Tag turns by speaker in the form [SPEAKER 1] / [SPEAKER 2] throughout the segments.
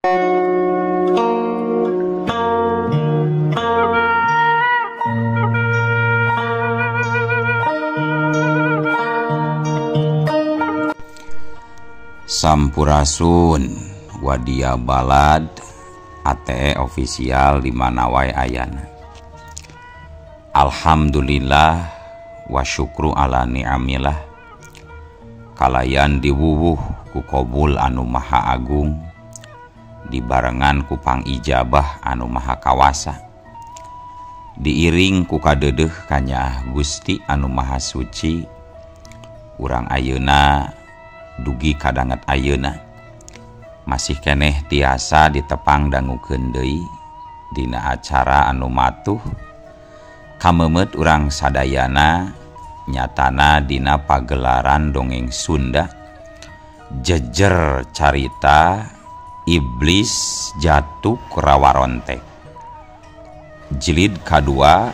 [SPEAKER 1] Sampurasun wadia balad ATE official di mana wae ayana. Alhamdulillah wa syukru ala ni'amillah. Kalayan diwuwuh ku qobul anu maha agung, dibarengan ku pangijabah anu maha kawasa, diiring ku kadeudeuh kanya Gusti anu maha suci. Urang ayeuna dugi kadanget ayeuna masih keneh tiasa ditepang dangukeun deui dina acara anu matuh kamemet urang sadayana, nyatana dina pagelaran dongeng Sunda jejer carita Iblis Jatuk Rawarontek jilid kadua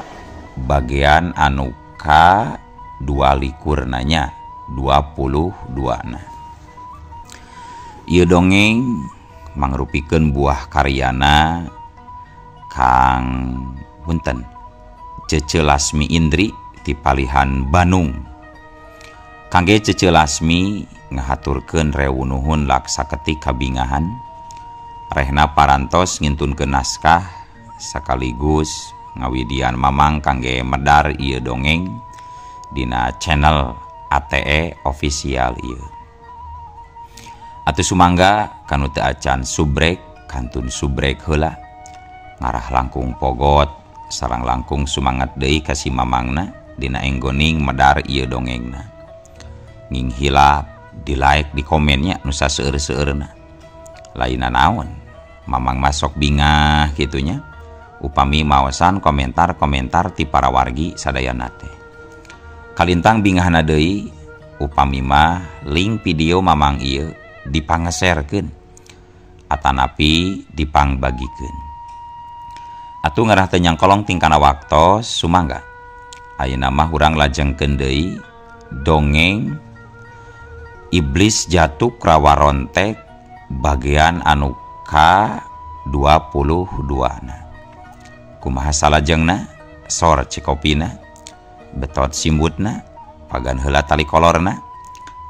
[SPEAKER 1] bagian anu ka-22 nanya 22 na. Ieu dongeng mangrupikeun buah karyana Kang punten Cece Lasmi Indri ti Palihan Bandung. Kangge Cece Lasmi ngahaturkeun rewuh laksaketik kabingahan, rehna parantos ngintunkeun naskah sakaligus ngawidian mamang kangge medar ieu dongeng dina channel ATE official ieu. Atuh sumangga kanu teu acan subrek kantun subrek heula, ngarah langkung pogot sareng langkung sumangat deui ka si mamangna dina enggoning medar ieu dongengna. Nging hilap di like di komennya nu saseueur-seueurna. Laina naon, mamang masok bingah kitunya upami maosan komentar-komentar ti para wargi sadayana teh. Kalintang bingahna deui upami mah link video mamang ieu dipangeserkeun atanapi dipangbagikeun. Atuh ngarah teu nyangkolong tingkana waktos sumangga ayeuna mah urang lajengkeun deui dongeng Iblis Jatuk Rawarontek bagian anu ka-22 na. Kumaha salajengna sor cikopina betot simbutna pagan heula tali kolorna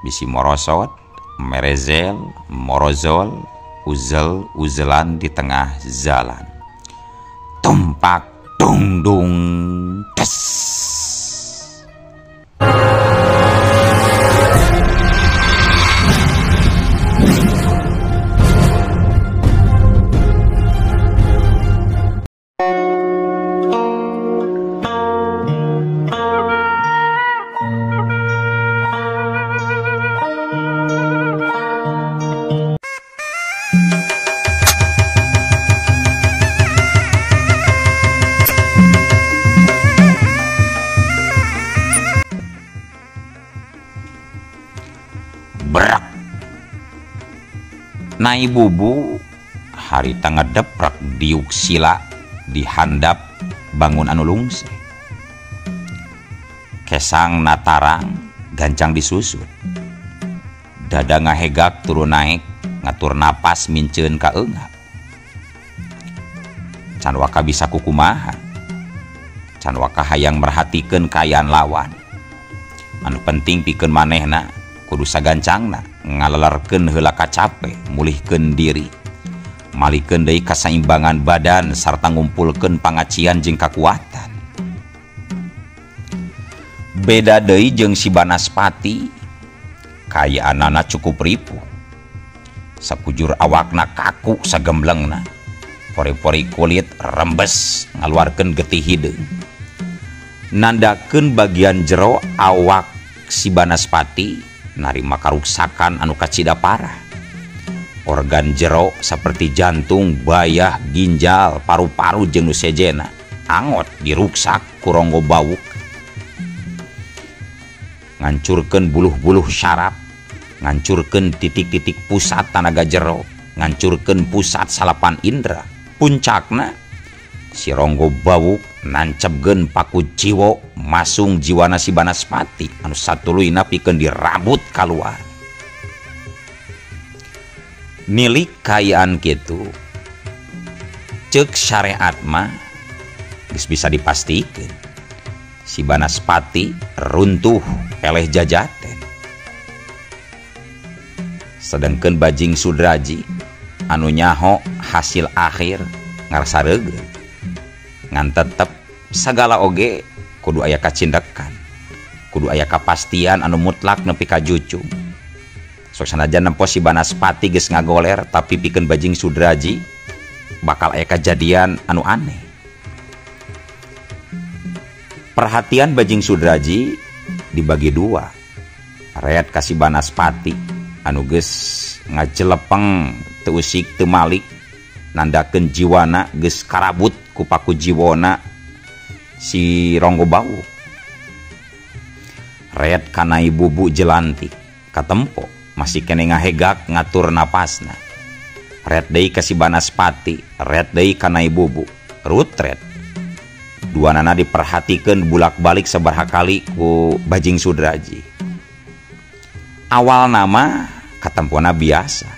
[SPEAKER 1] bisi morosot merezel morozol uzel-uzelan di tengah jalan. Tumpak dung dung tes. Berak nai bubu hari tangedeprak diuk sila dihandap bangun anu lungse kesang natarang gancang disusut dada ngahegak turun naik ngatur napas minceun ka eungap can waka bisa kukumaha can waka hayang merhatikeun kaayaan lawan anu penting pikeun manehna kudu sagancangna ngalelerkeun heula kacape, mulihkeun diri, malikeun deui kasaimbangan badan sarta ngumpulkeun pangacian jeung kakuatan. Beda deui jeung si Banaspati, kayaanana cukup ripuh. Sakujur awakna kaku sagemblengna, pori-pori kulit rembes ngaluarkeun getih hideung. Nandakeun bagian jero awak si Banaspati narima karuksakan anu kacida parah. Organ jero seperti jantung, bayah, ginjal, paru-paru jeung nu sejena angot diruksak ku ronggo bawuk. Ngancurkeun buluh-buluh syaraf, ngancurkeun titik-titik pusat tanaga jero, ngancurkeun pusat salapan indera. Puncakna si ronggo bawuk nancepkeun paku jiwo masung jiwana si Banaspati anu satuluyna pikeun dirabut kaluar. Nilik kayaan gitu cek syariat mah geus bisa dipastikan si Banaspati runtuh eleh jajaten. Sedangkan Bajing Sudraji anu nyaho hasil akhir ngarasa reugeul ngan tetep sagala oge kudu aya kacindekan, kudu aya kapastian anu mutlak nepi ka jucung. Sok sanajan nempo si Banaspati geus ngagoler tapi pikeun Bajing Sudraji bakal aya kejadian anu aneh. Perhatian Bajing Sudraji dibagi dua. Reat ka si Banaspati anu geus ngajelepeng teu usik teu malik nandakeun jiwana geus karabut ku paku jiwona si Ronggo Bawuk. Reat kana Ibu Bu jelantik katempo masih kene ngahegak ngatur napasna. Reat deui ka si Banaspati, reat deui kana Ibu Bu, rutret. Duanana diperhatikeun bulak-balik sabaraha kali ku Bajing Sudraji. Awal nama katempona biasa.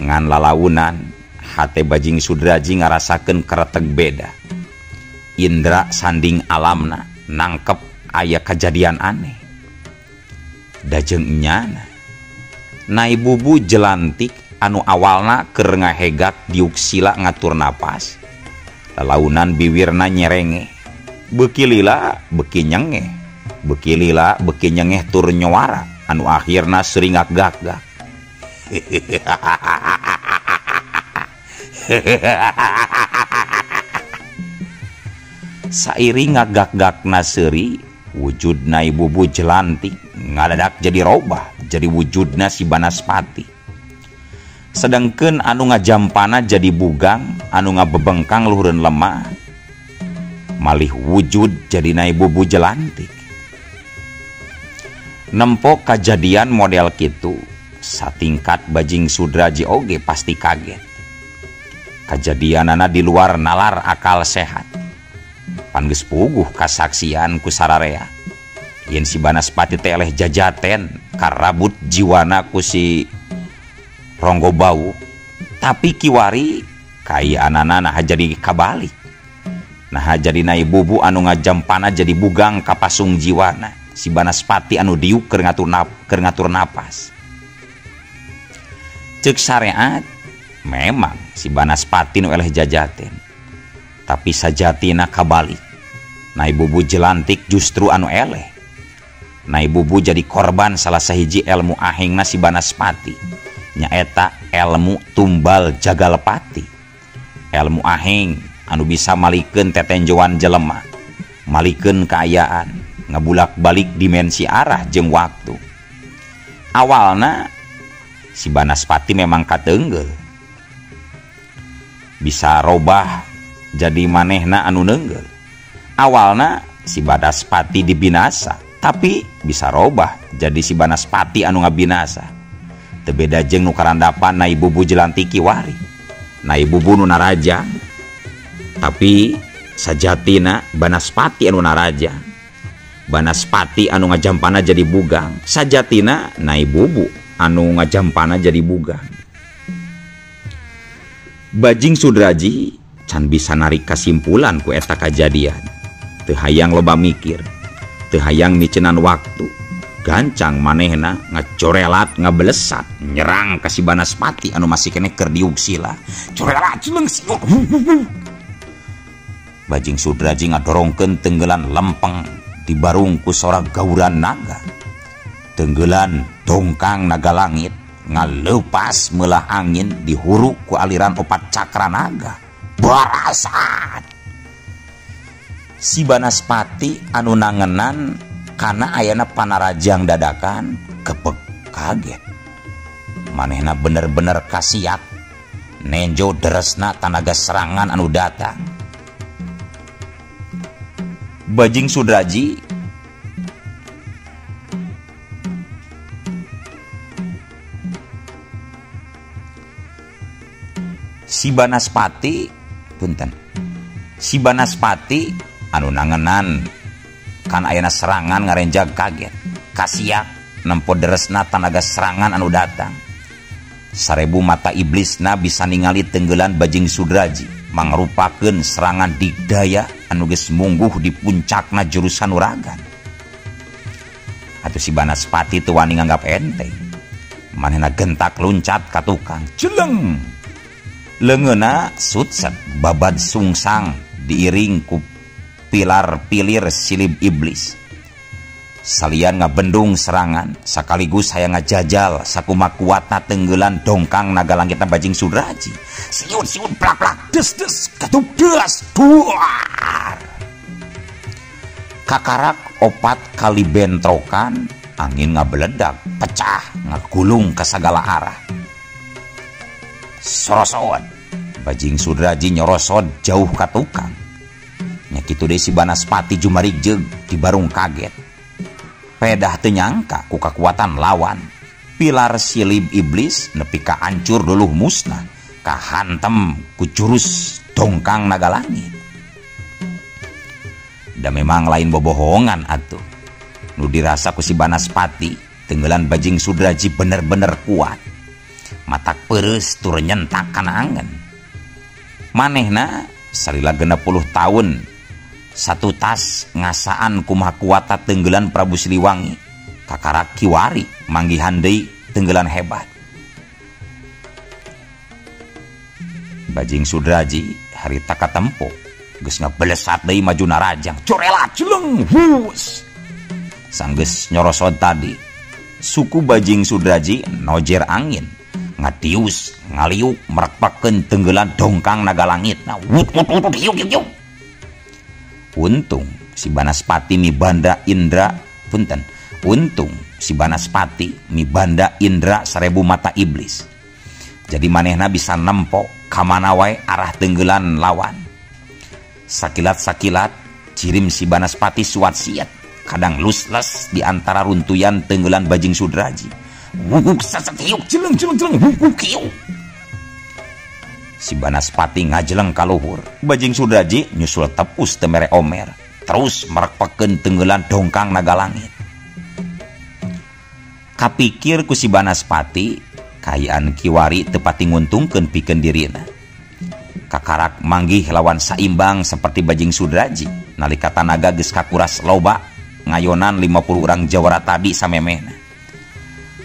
[SPEAKER 1] Ngan lalaunan hate Bajing Sudraji ngarasakeun kareteg beda. Indra sanding alamna nangkep aya kejadian aneh. Dajeng nyana na Ibu Bu jelantik anu awalna keur ngahegak diuksila ngatur napas. Lalaunan biwirna nyerenge. Beuki lila beuki nyengeh. Beuki lila beuki nyengeh tur nyowara anu akhirna sering gak-gak. Sairing ngagak-gakna seuri, wujudna Ibu Bu jelantik ngadadak jadi robah jadi wujudna si Banaspati. Sedangkeun anu ngajampana jadi bugang, anu ngabebengkang luhureun lemah malih wujud jadina Ibu Bu jelantik. Nempo kejadian model kitu satingkat Bajing Sudraji oge pasti kaget. Kejadianana di luar nalar akal sehat. Pan geus puguh kasaksian ku sararea yen si Banaspati teh eleh jajaten karabut jiwana ku si Ronggo Bawuk, tapi kiwari kayaanana nah jadi kabalik. Nah jadina Ibu Bu anu ngajampana jadi bugang kapasung jiwana si Banaspati anu diuk keur ngatur napas. Ceuk syariat memang si Banaspati nu eleh jajaten, tapi sajatina kabalik. Nah Ibu Bu jelantik justru anu eleh. Nah Ibu Bu jadi korban salah sahiji ilmu ahengna si Banaspati, nyaeta ilmu tumbal jagalpati. Ilmu aheng anu bisa malikeun tetenjoan jelema, malikeun kaayaan, ngabulak-balik dimensi arah jeung waktu. Awalna si Banaspati memang kateunggel, bisa robah jadi manehna anu neunggel. Awalna si Banaspati dibinasa, tapi bisa robah jadi si Banaspati anu ngabinasa. Teu beda jeung nu karandapan na Ibu Bu jelantik kiwari. Na Ibu Bu nu naraja, tapi sajatina Banaspati anu naraja. Banaspati anu ngajampana jadi bugang, sajatina na Ibu Bu anu ngajampana jadi bugang. Bajing Sudraji can bisa narik kesimpulan ku eta kajadian. Teu hayang loba mikir, teu hayang micenan waktu. Gancang manehna ngacorelat ngabelesat nyerang ka si Banaspati anu masih kene keur diuksila. Corelat jeung Bajing Sudraji ngadorongkeun tenggelan lempeng dibarung ku sora gauran naga. Tenggelan dongkang naga langit ngaleupas meulah angin dihuruk ku aliran opat cakra naga. Barasat si Banaspati anu nangenan kana ayana panarajang dadakan kepek kaget. Manehna bener-bener kasiat nenjo deresna tanaga serangan anu datang. Bajing Sudraji si Banaspati punten si Banaspati anu nangenan kan ayana serangan ngarenjag kaget kasiak nempo deresna tanaga serangan anu datang. 1000 mata iblis na bisa ningali tenggelan Bajing Sudraji mangrupakeun serangan digdaya anu geus mungguh di puncakna jurusan uragan. Atuh si Banaspati teu wani nganggap enteng. Manehna gentak luncat ka tukang. Jeleng. Leungeunna sutset babad sungsang diiring ku pilar-pilir silib iblis. Salian ngabendung serangan sakaligus hayang ngajajal sakumaha kuatna tenggelan dongkang naga langitna Bajing Sudraji. Siut-siut plak-plak des-des katup deus duar. Kakarak 4 kali bentrokan, angin ngabeledak, pecah, ngagulung ke segala arah. Sorosod, Bajing Sudraji nyorosod jauh ka tukang. Nya kitu deui si Banaspati jumarig jeug di barung kaget. Pedah teu nyangka ku kakuatan lawan. Pilar silib iblis nepi ka hancur luluh musnah, kahantem ku jurus dongkang naga langit. Da memang lain bobohongan atuh. Nu dirasa ku si Banaspati, tenggelan Bajing Sudraji bener-bener kuat. Matak peureus tur nyentak kana angen. Manehna salila 60 tahun satu tas ngasaan kumaha kuatna tenggelan Prabu Siliwangi. Kakarak Kiwari manggihan deui tenggelan hebat. Bajing Sudraji harita katempo geus ngabelesat deui majuna rajang. Corelat jeleng hus. Sanggeus nyorosod tadi, suku Bajing Sudraji nojer angin, ngatius, ngaliuk, merekpakeun tenggelan dongkang naga langitna. Wut wut wut hiuk hiuk hiuk. Untung si Banaspati mibanda Indra, punten. Untung si Banaspati mibanda Indra 1000 mata iblis. Jadi manehna bisa nempo kamana wae arah tenggelan lawan. Sakilat-sakilat cirim si Banaspati suat siat, kadang lusles di antara runtuyan tenggelan Bajing Sudraji. Wuk saset hiuk jeleng jeleng jeleng wuk hiuk. Si Banaspati ngajeleng ka luhur. Bajing Sudraji nyusul tepus teu mere omer, terus merekpakeun tenggelan dongkang naga langit. Kapikir ku si Banaspati, kayaan Kiwari teu pati nguntungkeun pikeun dirina. Kakarak manggih lawan saimbang seperti Bajing Sudraji nalika tanaga geus kakuras loba ngayonan 50 urang jawara tadi samemehna.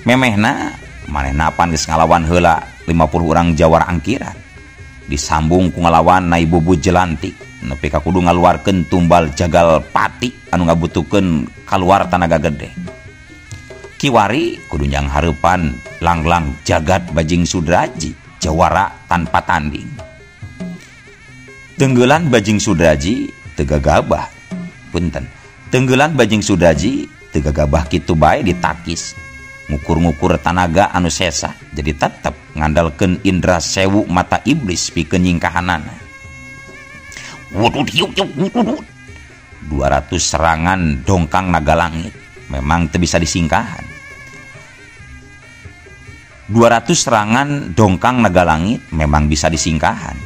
[SPEAKER 1] Memehna manehna pan geus ngalawan heula 50 urang jawara angkiran. Disambung ku ngalawan Nyai Bubu Jelantik nepi ka kudu ngaluarkeun tumbal jagal pati anu ngabutuhkeun kaluar tanaga gede. Kiwari kudu nyang hareupan langlang jagat Bajing Sudraji jawara tanpa tanding. Tenggelan Bajing Sudraji teu gagabah. Punten. Tenggelan Bajing Sudraji teu gagabah kitu bae ditakis. Ngukur-ngukur tanaga anu sesa, jadi tetep ngandalkeun Indra 1000 mata iblis pikeun nyingkahanana. Wudud hiuk hiuk wudud. 200 serangan dongkang naga langit memang teu bisa disingkahan. 200 serangan dongkang naga langit memang bisa disingkahan.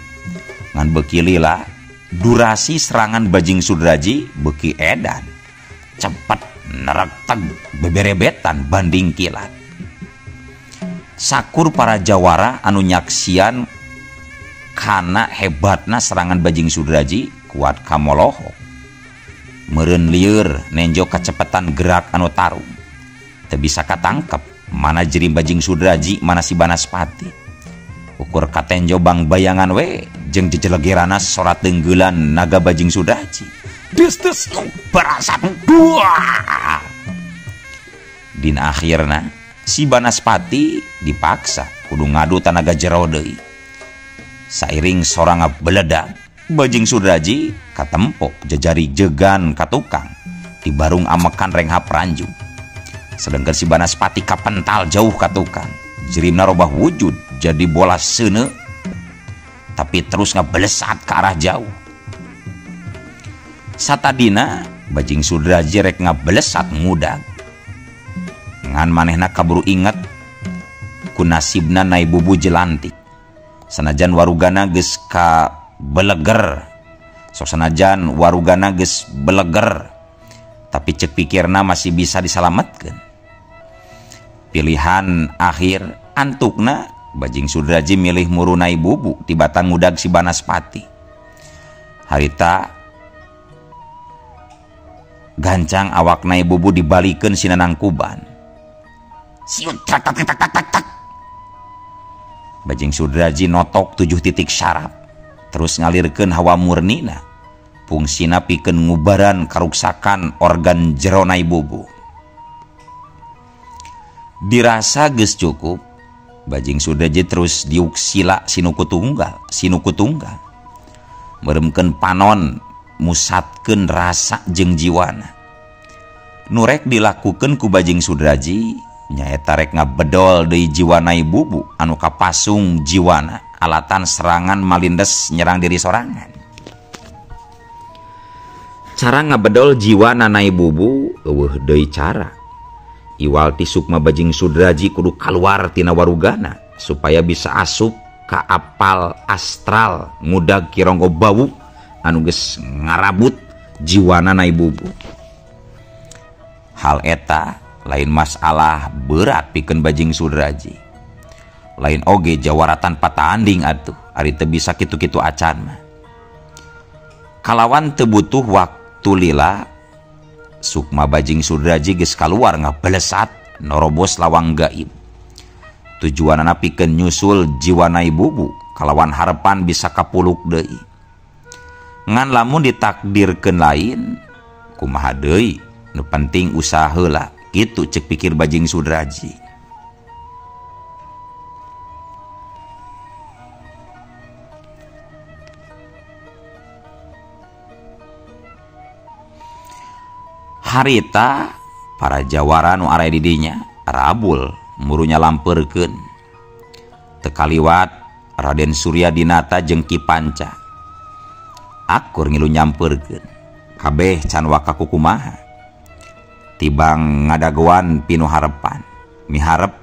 [SPEAKER 1] Ngan beuki lila durasi serangan Bajing Sudraji beuki edan. Cepet nerekteg beberebetan banding kilat. Sakur para jawara anu nyaksian kana hebatna serangan Bajing Sudraji kuat kamoloho. Meureun lieur nenjo kacepetan gerak anu tarung. Teu bisa katangkep mana jeri Bajing Sudraji mana si Banaspati. Ukur katenjo bang bayangan we jeung jejelegerana sorat tenggelan naga Bajing Sudraji. Des-des berasa dua. Dina akhirna si Banaspati dipaksa kudu ngadu tanaga jero deui. Sairing soranga beledak, Bajing Sudraji katempo jejari jegan ka tukang di barung amekan renghap ranjung. Sedangkan si Banaspati kapental jauh ka tukang. Jirimna robah wujud jadi bola seuneu tapi terus ngabelesat ke arah jauh. Satadina Bajing Sudraji rek ngabelesat ngudag. Ngan manehna kaburu inget ku nasibna Nyai Bubu Jelantik. Sanajan warugana geus ka beleger, sok sanajan warugana geus beleger, tapi cek pikirna masih bisa disalametkeun. Pilihan akhir antukna Bajing Sudraji milih murunai bubu di batang ngudag si Banaspati. Harita gancang awak nai bubu dibalikeun si Nanangkuban. Siun tak tak tak tak tak tak. Bajing Sudraji notok 7 titik syaraf, terus ngalirkeun hawa murnina, fungsina pikeun ngubaran karuksakan organ jero nai bubu. Dirasa geus cukup, Bajing Sudraji terus diuk sila sinuku tunggal meremkeun panon musatkeun rasa jeung jiwana. Nurek dilakukeun ku Bajing Sudraji nyaeta rek ngabedol deui jiwa nai bubu anu kapasung jiwana alatan serangan malindes nyerang diri sorangan. Cara ngabedol jiwa nai bubu eueuh deui cara. Iwal ti sukma Bajing Sudraji kudu kaluar tina warugana supaya bisa asup ka apal astral ngudag kironggo bau anu geus ngarabut jiwana nai bubu. Hal eta lain masalah berat pikeun Bajing Sudraji. Lain oge jawaratan patanding atuh ari teu bisa kitu-kitu acan mah. Kalawan teu butuh waktu lila, sukma Bajing Sudraji geus kaluar ngabelesat norobos lawang gaib. Tujuanana pikeun nyusul jiwa nai bubu kalawan harapan bisa kapuluk deui. Ngan lamun ditakdirkeun lain, kumaha deui, nu penting usaha heula. Gitu cek pikir Bajing Sudraji. Harita para jawara nu area didinya rabul murunya lampeurkeun. Tekaliwat Raden Suryadinata jeung Ki Panca. Akur ngilu nyampeurkeun. Kabeh can waka kukumaha. Tibang ngadaguan pinu harepan, miharep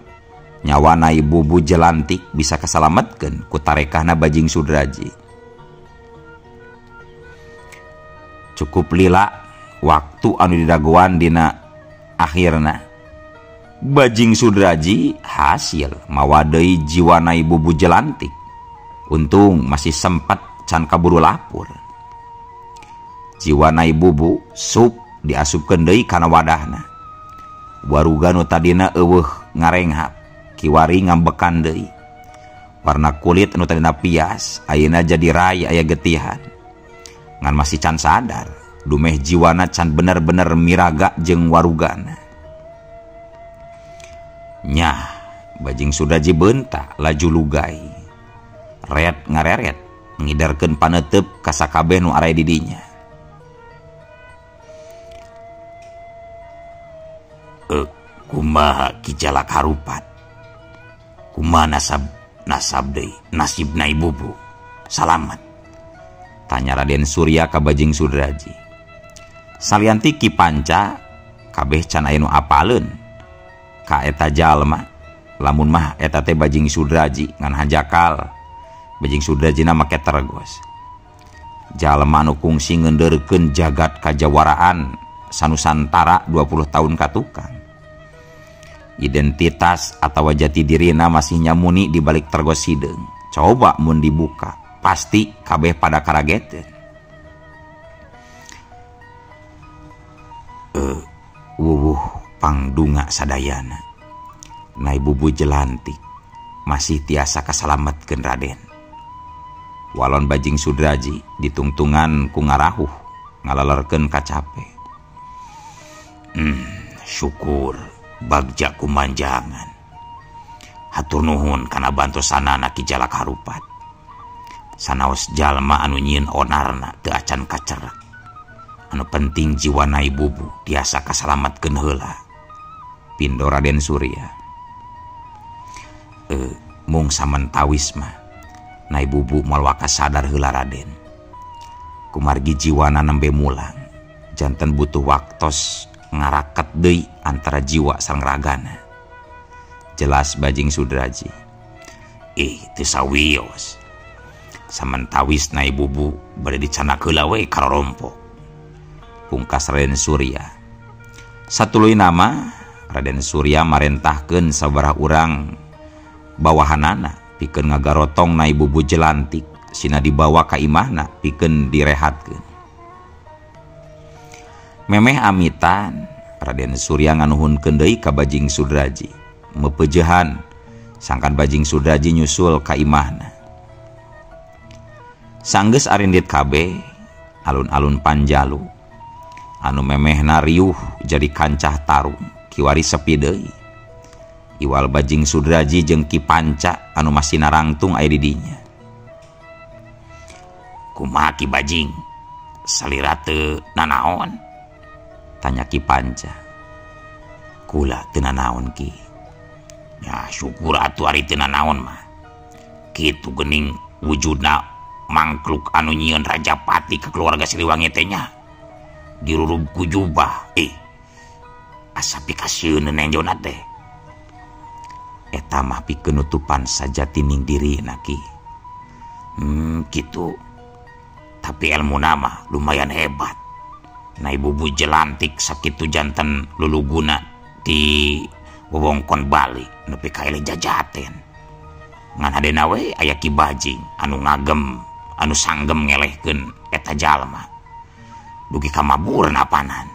[SPEAKER 1] nyawa nai bubu jelantik bisa kasalametkeun ku tarekahna Bajing Sudraji. Cukup lila waktu anu didaguan dina akhirna Bajing Sudraji hasil mawa deui jiwa nai bubu jelantik. Untung masih sempat can kaburu lapur. Jiwa nai bubu sup diasupkeun deui kana wadahna. Waruga nu tadina eueuh ngarenghap kiwari ngambekan deui. Warna kulit anu tadina pias ayeuna jadi rai aya getihan. Ngan masih can sadar dumeh jiwana can bener-bener miraga jeung warugana. Nyah Bajing Sudraji beunta laju lugai. Ret ngareret ngiderkeun paneuteup ka sakabeh nu area di dinya. Kumaha Ki Jalak Harupat? Kumaha nasab deui nasib nai bubu? Salamet, tanya Raden Surya ka Bajing Sudraji. Salianti Ki Panca kabeh can aya nu apaleun ka eta jalma. Lamun mah eta teh Bajing Sudraji ngan hajakal Bajing Sudrajina make tergos. Jalma anu kungsi ngeundeurkeun jagat kajawaraan sanusantara 20 tahun katukang. Identitas atau jati dirina masih nyamuni di balik tergos hideung. Coba mun dibuka, pasti kabeh pada karageteun. Wuwuh pangdunga sadayana. Nai bubu jelantik masih tiasa kasalametkeun Raden. Walon Bajing Sudraji ditungtungan ku ngarahuh ngalelerkeun kacape. Syukur bagja kumanjangan. Hatur nuhun kana bantosanana Ki Jalak Harupat. Sanaos jalma anu nyieun onarna teu acan kacerak. Anu penting jiwa nai bubu tiasa kasalametkeun heula. Pindo Raden Surya. Mung samentawis mah nai bubu moal waka sadar heula Raden. Kumargi jiwana nembe mulang. Janten butuh waktos ngaraket deui antara jiwa sareng ragana. Jelas Bajing Sudraji. Teu sawios. Samentawis nai bubu bade dicanak heula we karorompo. Pungkas Raden Surya. Satuluy nama Raden Surya marentahkeun sabaraha urang bawahanana pikeun ngagarotong na ibu jelantik sina dibawa ka imahna pikeun direhatkeun. Memeh amitan Raden Surya nganuhunkeun deui ka Bajing Sudraji, meupejehan sangkan Bajing Sudraji nyusul ka imahna. Sanggeus arindit kabeh alun-alun Panjalu anu memehna riuh jadi kancah tarung kiwari sepi deui. Iwal Bajing Sudraji jeung Ki Panca anu masih narangtung aya di dinya. Kumaha Ki Bajing, salira teu nanaon? Tanya Ki Panca. Kula teu nanaon Ki. Ya syukur atuh ari teu nanaon mah. Kitu geuning wujudna mangkluk anu nyieun Rajapati ke keluarga Siliwangi teh nya. Dirurub ku jubah. Asa pikasieun nenjona teh. Eta mah pikeun nutupan sajatining dirina Ki. Kitu. Tapi ilmu nama lumayan hebat. Na ibu jelantik sakitu janten luluguna di wewengkon Bali nepi ka ele jajaten. Ngan hadena we aya Ki Bajing anu ngagem anu sanggem ngelehkeun eta jalma. Dugi ka mabur napanan.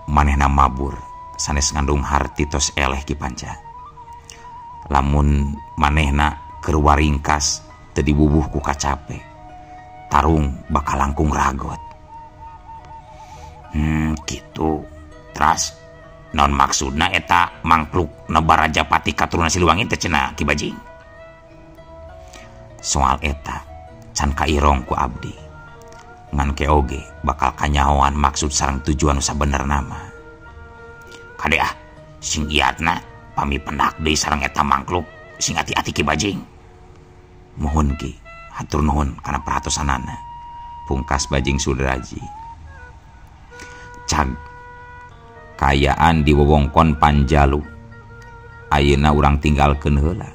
[SPEAKER 1] Manehna mabur sanes ngandung harti tos eleh Ki Panca. Lamun manehna keur waringkas teu dibubuh ku kacape, tarung bakal langkung ragot. Gitu. Teras non maksudna eta mangkluk nebar Rajapati katurunan Siliwangi teh cenah Ki Bajing. Soal eta can kairong ku abdi. Ngan ke oge bakal kanyahoan maksud sareng tujuan sabenerna mah. Kade sing iatna pami pendak deui sareng eta mangkluk sing ati-ati Ki Bajing. Mohon Ki, hatur nuhun kana perhatosanana. Pungkas Bajing Sudraji. Cag kayaan di wewengkon Panjalu ayeuna urang tinggalkeun heula.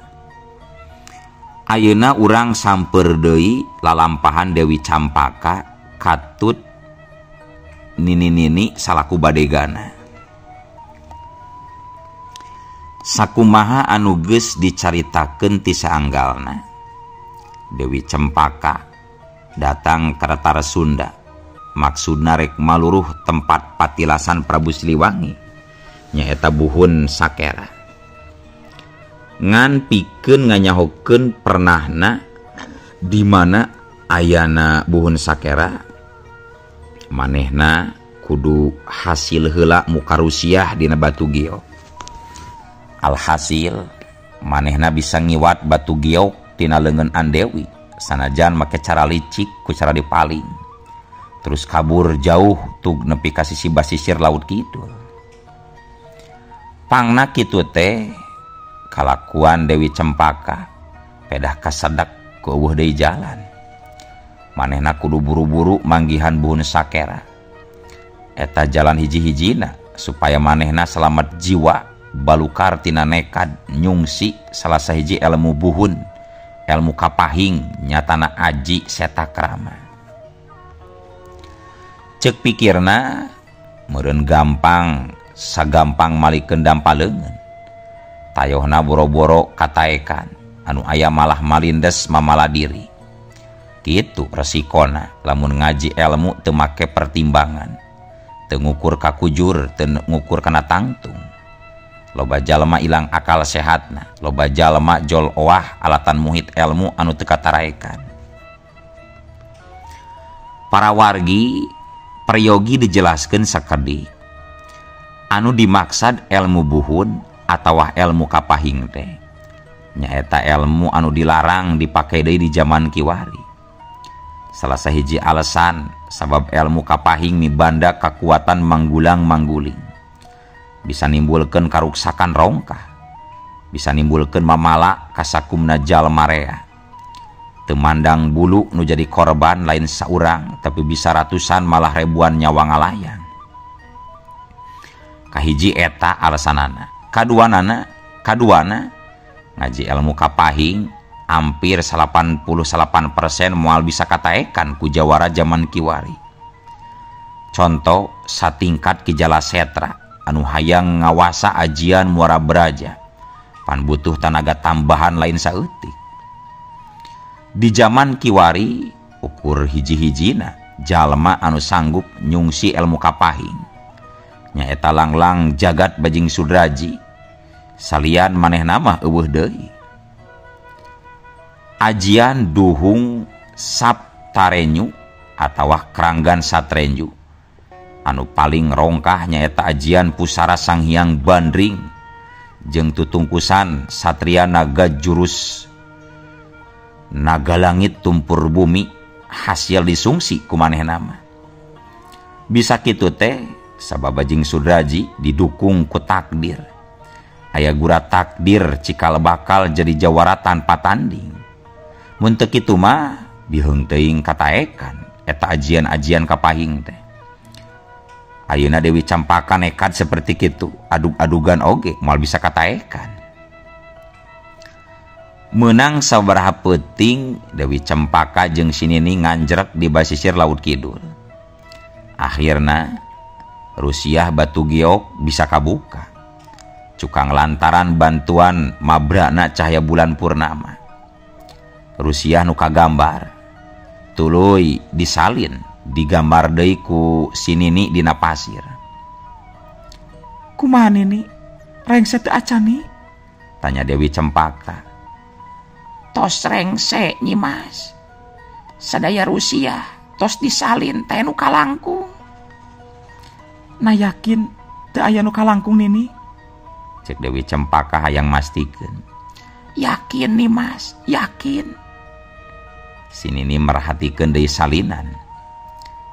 [SPEAKER 1] Ayeuna urang samper deui lalampahan Dewi Campaka katut nini-nini salaku badegana. Sakumaha anu geus dicaritakeun ti saanggalna, Dewi Cempaka datang ka Ratara Sunda, maksudna rek maluruh tempat patilasan Prabu Siliwangi nyaeta Buhun Sakera. Ngan pikeun nganyahokeun pernahna di mana ayana Buhun Sakera, manehna kudu hasil heula mukarusiah dina batu giok. Alhasil manehna bisa ngiwat batu giok tina leungeun Andewi sanajan make cara licik ku cara dipaling. Terus kabur jauh tug nepi ka sisi basisir laut kidul. Pangna kitu teh kalakuan Dewi Cempaka pedah kasedak ku eueuh deui jalan. Manehna kudu buru-buru manggihan Buhun Sakera. Eta jalan hiji-hijina supaya manehna selamat jiwa balukar tina nekad nyungsi salah sahiji ilmu Buhun, ilmu kapahing nyatana aji setakrama. Cek pikirna meureun gampang sagampang malikeun dampaleungeun. Tayohna boro-boro kataekan anu aya malah malindes mamala diri. Kitu resikona lamun ngaji ilmu teu make pertimbangan, teu ngukur kakujur, teu ngukur kana tangtung. Loba jalma ilang akal sehatna, loba jalma jol owah alatan muhit ilmu anu teu kataraekan. Para wargi peryogi dijelaskeun sakerdi. Anu dimaksad ilmu Buhun atawa ilmu kapahing teh nyaeta ilmu anu dilarang dipake deui di zaman kiwari. Salah sahiji alasan sabab ilmu kapahing mibanda kakuatan manggulang-mangguling. Bisa nimbulkeun karuksakan rongkah, bisa nimbulkeun mamala kasakumna jalma rea. Teu mandang bulu nu jadi korban lain saurang, tapi bisa ratusan malah ribuan nyawa ngalayang. Kahiji eta alasanana. Kaduana ngaji ilmu kapahing hampir 88% moal bisa kataekan ku jawara zaman kiwari. Contoh satingkat Ki Jalasetra anu hayang ngawasa ajian Muara Braja, pan butuh tenaga tambahan lain saeutik. Di zaman kiwari ukur hiji-hijina jalma anu sanggup nyungsi ilmu kapahing nyaeta Langlang Jagat Bajing Sudraji, salian manehna mah eueuh deui. Ajian Duhung Saptarenyu atawa Kranggan Satrenyu anu paling rongkah nyaeta ajian Pusara Sang Hyang Bandring jeung tutungkusan Satria Naga Jurus Naga Langit Tumpur Bumi hasil disungsi ku manehna mah. Bisa kitu teh sabab Bajing Sudraji didukung ku takdir. Aya gura takdir cikal bakal jadi jawara tanpa tanding. Mun teu kitu mah biheung teuing kataekan eta ajian-ajian kapahing teh. Ayeuna Dewi Campaka nekat seperti kitu, adug-adugan oge moal bisa kataekan. Menang sabaraha peuting Dewi Cempaka jeung si Nini nganjrek di basisir Laut Kidul. Akhirna Rusiah Batu Giok bisa kabuka. Cukang lantaran bantuan mabrana cahaya bulan purnama. Rusiah nu kagambar tuluy disalin digambar deui ku si Nini dina pasir.
[SPEAKER 2] Kumaha Nini? Rengse teu acani?
[SPEAKER 1] Tanya Dewi Cempaka.
[SPEAKER 3] Tos rengse nyi Mas. Sadaya Rusiah tos disalin teh nu kalangkung.
[SPEAKER 2] Na yakin teu aya nu kalangkung Nini?
[SPEAKER 1] Cek Dewi Cempaka hayang mastikeun.
[SPEAKER 3] Yakin nih Mas, yakin.
[SPEAKER 1] Si Nini merhatikeun deui salinan.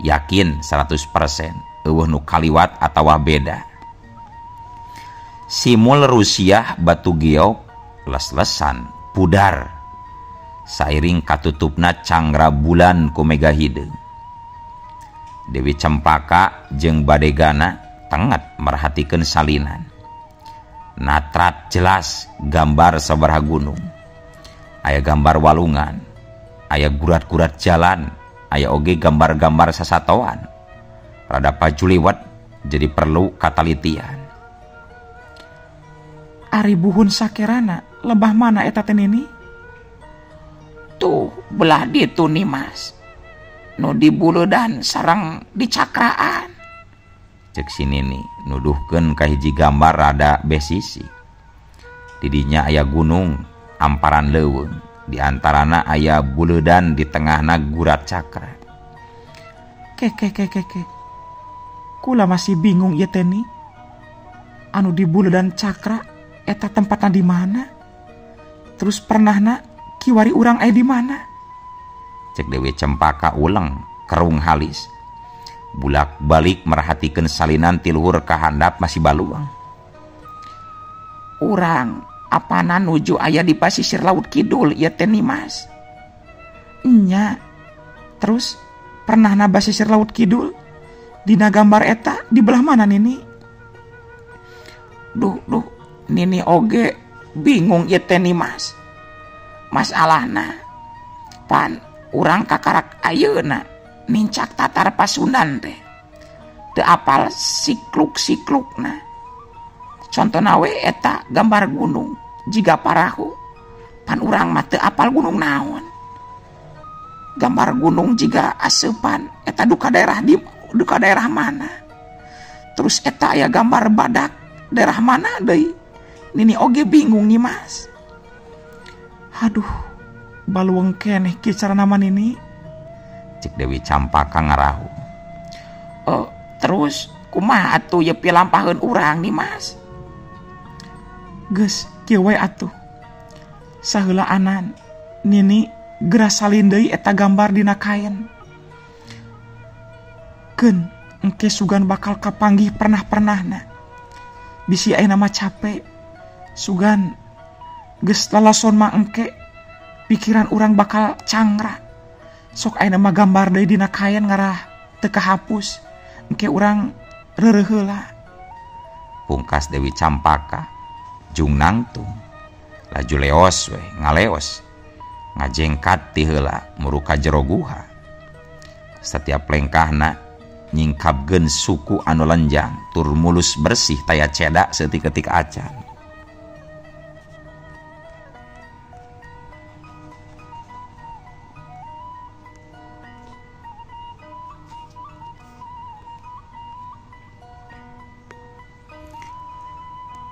[SPEAKER 1] Yakin 100% eueuh nu kaliwat atawa beda. Simul Rusiah Batu Giok les-lesan pudar sairing katutupna cangra bulan ku mega hideung. Dewi Cempaka jeung Badegana tenget merhatikeun salinan. Natrat jelas gambar sabaraha gunung. Aya gambar walungan, aya gurat-gurat jalan, aya oge gambar-gambar sasatoan. Rada pajuliwet jadi perlu katalitian.
[SPEAKER 2] Ari buhun sakerana lebah mana eta teh Nini?
[SPEAKER 3] Tuh belah ditu nih Mas. Nu di Buludan sareng di Cakraan.
[SPEAKER 1] Cek si Nini nuduhkeun ka hiji gambar rada besisi. Didinya aya gunung amparan leuweung, di antarana aya Buludan di tengahna gurat cakra.
[SPEAKER 2] Ke. Kula masih bingung ieu teh Ni. Anu di Buludan Cakra eta tempatna di mana? Terus pernahna kiwari urang aya di mana?
[SPEAKER 1] Cek Dewi Cempaka uleng kerung halis. Bulak-balik merhatikeun salinan ti luhur ka handap masih baluang.
[SPEAKER 3] Urang apana nuju aya di pasisir Laut Kidul ieu teh Ni Mas?
[SPEAKER 2] Nya. Terus pernahna basisir Laut Kidul? Dina gambar eta di belah mana Nini?
[SPEAKER 3] Duh, Nini oge bingung ieu teh Ni Mas. Masalahna pan urang kakarak ayeuna nincak tatar Pasundan teh teu apal sikluk-siklukna. Contona we eta gambar gunung jiga parahu pan urang mah teu apal gunung naon. Gambar gunung jiga aseupan eta duka daerah mana. Terus eta aya gambar badak daerah mana deui? Nini oge bingung nih Mas.
[SPEAKER 2] Aduh, balueng keneh kieu carana Nini.
[SPEAKER 1] Cek Dewi Campaka ngarahu.
[SPEAKER 3] Terus kumaha atuh ye pilampaheun urang nih Mas?
[SPEAKER 2] Geus kieu we atuh. Saheula anan Nini geura salin deui eta gambar dina kaen. Keun engke sugan bakal kapanggih pernah-pernahna. Bisi aya nama capek. Sugan geus lalason mah engke pikiran urang bakal cangra. Sok aya nama gambar deui dina kaen ngarah teu kahapus. Engke urang reureuh heula.
[SPEAKER 1] Pungkas Dewi Campaka jung nangtung. Laju leos we ngaleos. Ngajengkat ti heula muru ka jero guha. Setiap lengkahna nyingkapkeun suku anu lenjang tur mulus bersih taya cedak setik-ketik acan.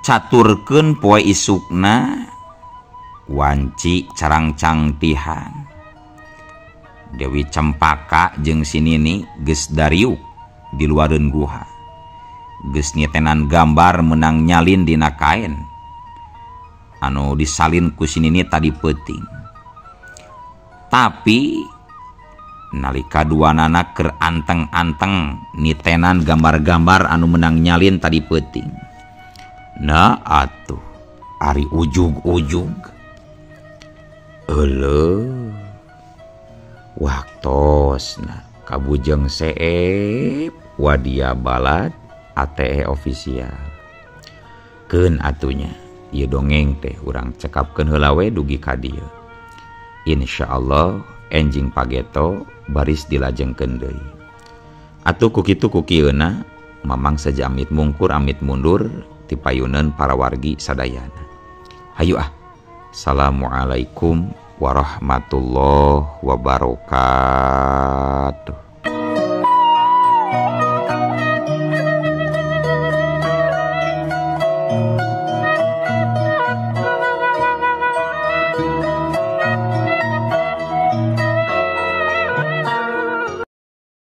[SPEAKER 1] caturkeun poe isukna wanci carang-cangtihan Dewi Cempaka jeung si Nini geus dariuk di luareun guha geus nyetenan gambar menang nyalin dina kain anu disalin ku si Nini tadi peuting. Tapi nalika duanana keur anteng-anteng nitenan gambar-gambar anu menang nyalin tadi peuting. Nah atuh ari ujug-ujug eueuh waktosna kabujeng seep wadia balad ATE official keun atunya ieu dongeng teh urang cekapkeun heula we dugi ka dieu. Insyaallah enjing pageto baris dilajengkeun deui. Atuh ku kitu ku kieuna mamang saja amit mungkur amit mundur ti payuneun para wargi sadayana. Hayu Assalamualaikum warahmatullahi wabarakatuh.